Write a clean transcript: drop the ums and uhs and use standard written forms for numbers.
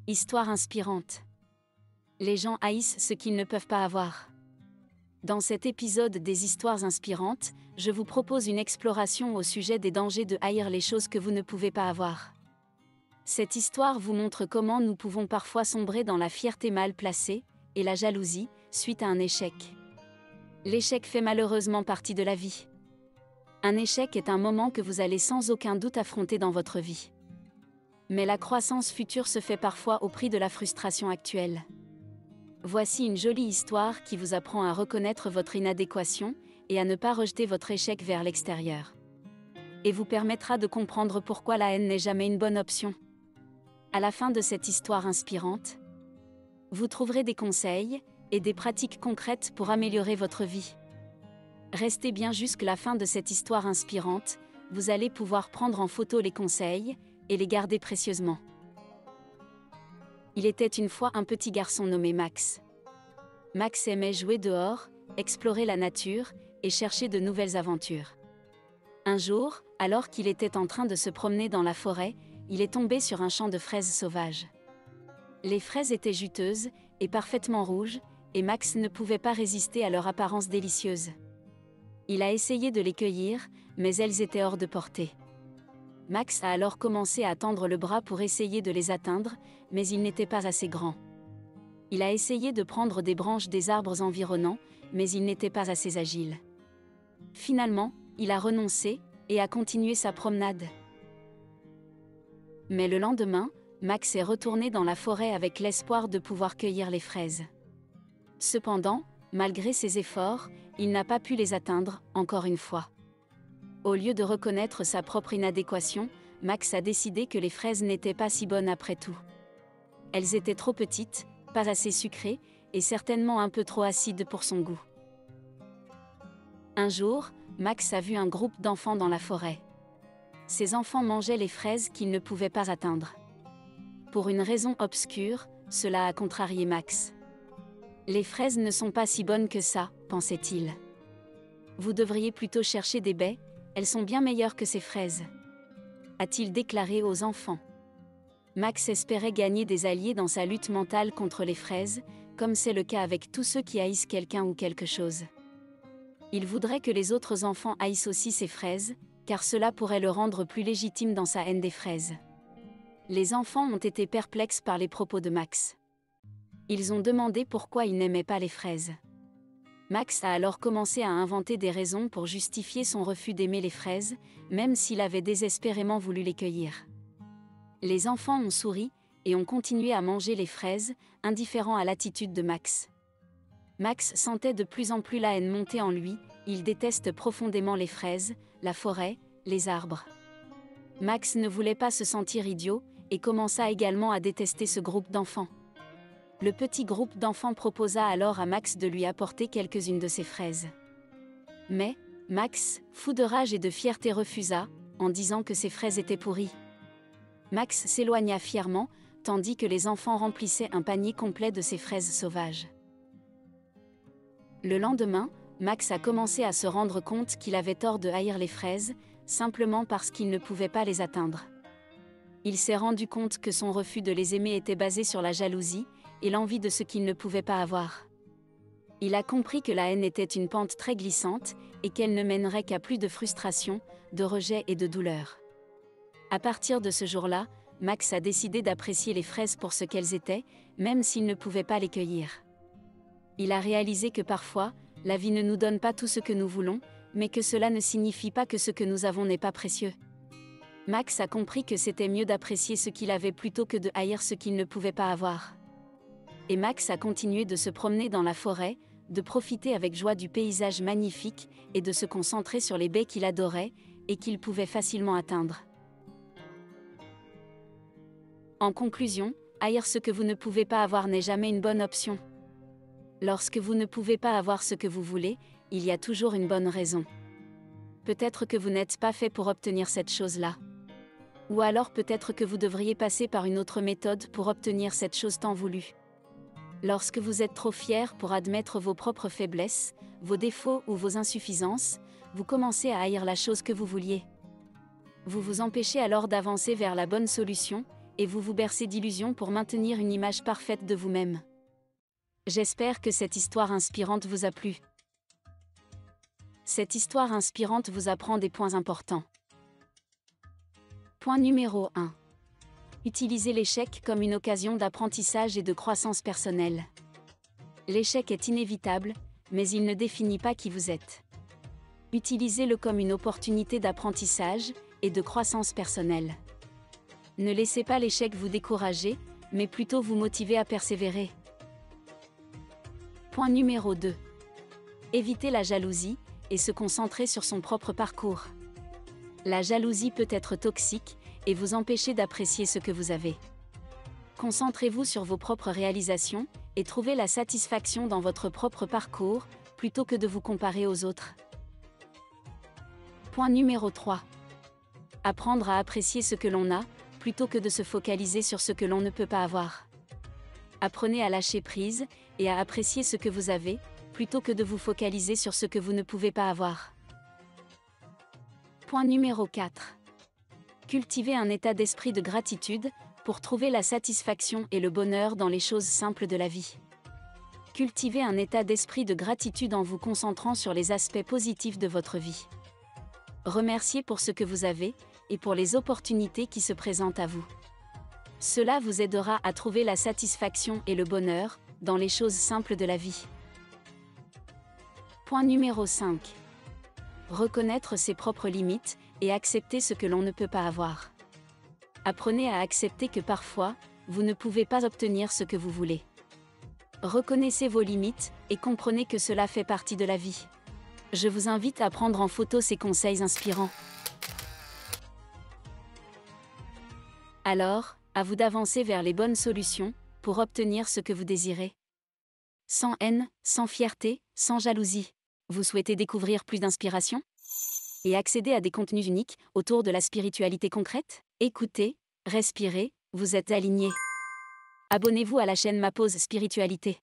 Histoire inspirante. Les gens haïssent ce qu'ils ne peuvent pas avoir. Dans cet épisode des histoires inspirantes, je vous propose une exploration au sujet des dangers de haïr les choses que vous ne pouvez pas avoir. Cette histoire vous montre comment nous pouvons parfois sombrer dans la fierté mal placée et la jalousie suite à un échec. L'échec fait malheureusement partie de la vie. Un échec est un moment que vous allez sans aucun doute affronter dans votre vie. Mais la croissance future se fait parfois au prix de la frustration actuelle. Voici une jolie histoire qui vous apprend à reconnaître votre inadéquation et à ne pas rejeter votre échec vers l'extérieur. Et vous permettra de comprendre pourquoi la haine n'est jamais une bonne option. À la fin de cette histoire inspirante, vous trouverez des conseils et des pratiques concrètes pour améliorer votre vie. Restez bien jusqu'à la fin de cette histoire inspirante, vous allez pouvoir prendre en photo les conseils et les garder précieusement. Il était une fois un petit garçon nommé Max. Max aimait jouer dehors, explorer la nature et chercher de nouvelles aventures. Un jour, alors qu'il était en train de se promener dans la forêt, il est tombé sur un champ de fraises sauvages. Les fraises étaient juteuses et parfaitement rouges, et Max ne pouvait pas résister à leur apparence délicieuse. Il a essayé de les cueillir, mais elles étaient hors de portée. Max a alors commencé à tendre le bras pour essayer de les atteindre, mais il n'était pas assez grand. Il a essayé de prendre des branches des arbres environnants, mais il n'était pas assez agile. Finalement, il a renoncé et a continué sa promenade. Mais le lendemain, Max est retourné dans la forêt avec l'espoir de pouvoir cueillir les fraises. Cependant, malgré ses efforts, il n'a pas pu les atteindre, encore une fois. Au lieu de reconnaître sa propre inadéquation, Max a décidé que les fraises n'étaient pas si bonnes après tout. Elles étaient trop petites, pas assez sucrées, et certainement un peu trop acides pour son goût. Un jour, Max a vu un groupe d'enfants dans la forêt. Ces enfants mangeaient les fraises qu'ils ne pouvaient pas atteindre. Pour une raison obscure, cela a contrarié Max. Les fraises ne sont pas si bonnes que ça, pensait-il. Vous devriez plutôt chercher des baies, elles sont bien meilleures que ces fraises, a-t-il déclaré aux enfants. Max espérait gagner des alliés dans sa lutte mentale contre les fraises, comme c'est le cas avec tous ceux qui haïssent quelqu'un ou quelque chose. Il voudrait que les autres enfants haïssent aussi ces fraises, car cela pourrait le rendre plus légitime dans sa haine des fraises. Les enfants ont été perplexes par les propos de Max. Ils ont demandé pourquoi il n'aimait pas les fraises. Max a alors commencé à inventer des raisons pour justifier son refus d'aimer les fraises, même s'il avait désespérément voulu les cueillir. Les enfants ont souri et ont continué à manger les fraises, indifférents à l'attitude de Max. Max sentait de plus en plus la haine monter en lui, il déteste profondément les fraises, la forêt, les arbres. Max ne voulait pas se sentir idiot, et commença également à détester ce groupe d'enfants. Le petit groupe d'enfants proposa alors à Max de lui apporter quelques-unes de ses fraises. Mais, Max, fou de rage et de fierté refusa, en disant que ses fraises étaient pourries. Max s'éloigna fièrement, tandis que les enfants remplissaient un panier complet de ces fraises sauvages. Le lendemain, Max a commencé à se rendre compte qu'il avait tort de haïr les fraises, simplement parce qu'il ne pouvait pas les atteindre. Il s'est rendu compte que son refus de les aimer était basé sur la jalousie et l'envie de ce qu'il ne pouvait pas avoir. Il a compris que la haine était une pente très glissante et qu'elle ne mènerait qu'à plus de frustration, de rejet et de douleur. À partir de ce jour-là, Max a décidé d'apprécier les fraises pour ce qu'elles étaient, même s'il ne pouvait pas les cueillir. Il a réalisé que parfois, la vie ne nous donne pas tout ce que nous voulons, mais que cela ne signifie pas que ce que nous avons n'est pas précieux. Max a compris que c'était mieux d'apprécier ce qu'il avait plutôt que de haïr ce qu'il ne pouvait pas avoir. Et Max a continué de se promener dans la forêt, de profiter avec joie du paysage magnifique et de se concentrer sur les baies qu'il adorait et qu'il pouvait facilement atteindre. En conclusion, haïr ce que vous ne pouvez pas avoir n'est jamais une bonne option. Lorsque vous ne pouvez pas avoir ce que vous voulez, il y a toujours une bonne raison. Peut-être que vous n'êtes pas fait pour obtenir cette chose-là. Ou alors peut-être que vous devriez passer par une autre méthode pour obtenir cette chose tant voulue. Lorsque vous êtes trop fier pour admettre vos propres faiblesses, vos défauts ou vos insuffisances, vous commencez à haïr la chose que vous vouliez. Vous vous empêchez alors d'avancer vers la bonne solution, et vous vous bercez d'illusions pour maintenir une image parfaite de vous-même. J'espère que cette histoire inspirante vous a plu. Cette histoire inspirante vous apprend des points importants. Point numéro 1. Utilisez l'échec comme une occasion d'apprentissage et de croissance personnelle. L'échec est inévitable, mais il ne définit pas qui vous êtes. Utilisez-le comme une opportunité d'apprentissage et de croissance personnelle. Ne laissez pas l'échec vous décourager, mais plutôt vous motiver à persévérer. Point numéro 2. Évitez la jalousie et se concentrer sur son propre parcours. La jalousie peut être toxique et vous empêcher d'apprécier ce que vous avez. Concentrez-vous sur vos propres réalisations et trouvez la satisfaction dans votre propre parcours, plutôt que de vous comparer aux autres. Point numéro 3. Apprendre à apprécier ce que l'on a, plutôt que de se focaliser sur ce que l'on ne peut pas avoir. Apprenez à lâcher prise et à apprécier ce que vous avez, plutôt que de vous focaliser sur ce que vous ne pouvez pas avoir. Point numéro 4. Cultivez un état d'esprit de gratitude pour trouver la satisfaction et le bonheur dans les choses simples de la vie. Cultivez un état d'esprit de gratitude en vous concentrant sur les aspects positifs de votre vie. Remerciez pour ce que vous avez et pour les opportunités qui se présentent à vous. Cela vous aidera à trouver la satisfaction et le bonheur dans les choses simples de la vie. Point numéro 5. Reconnaître ses propres limites et accepter ce que l'on ne peut pas avoir. Apprenez à accepter que parfois, vous ne pouvez pas obtenir ce que vous voulez. Reconnaissez vos limites et comprenez que cela fait partie de la vie. Je vous invite à prendre en photo ces conseils inspirants. Alors, à vous d'avancer vers les bonnes solutions pour obtenir ce que vous désirez. Sans haine, sans fierté, sans jalousie. Vous souhaitez découvrir plus d'inspiration et accéder à des contenus uniques autour de la spiritualité concrète? Écoutez, respirez, vous êtes aligné. Abonnez-vous à la chaîne Ma Pause Spiritualité.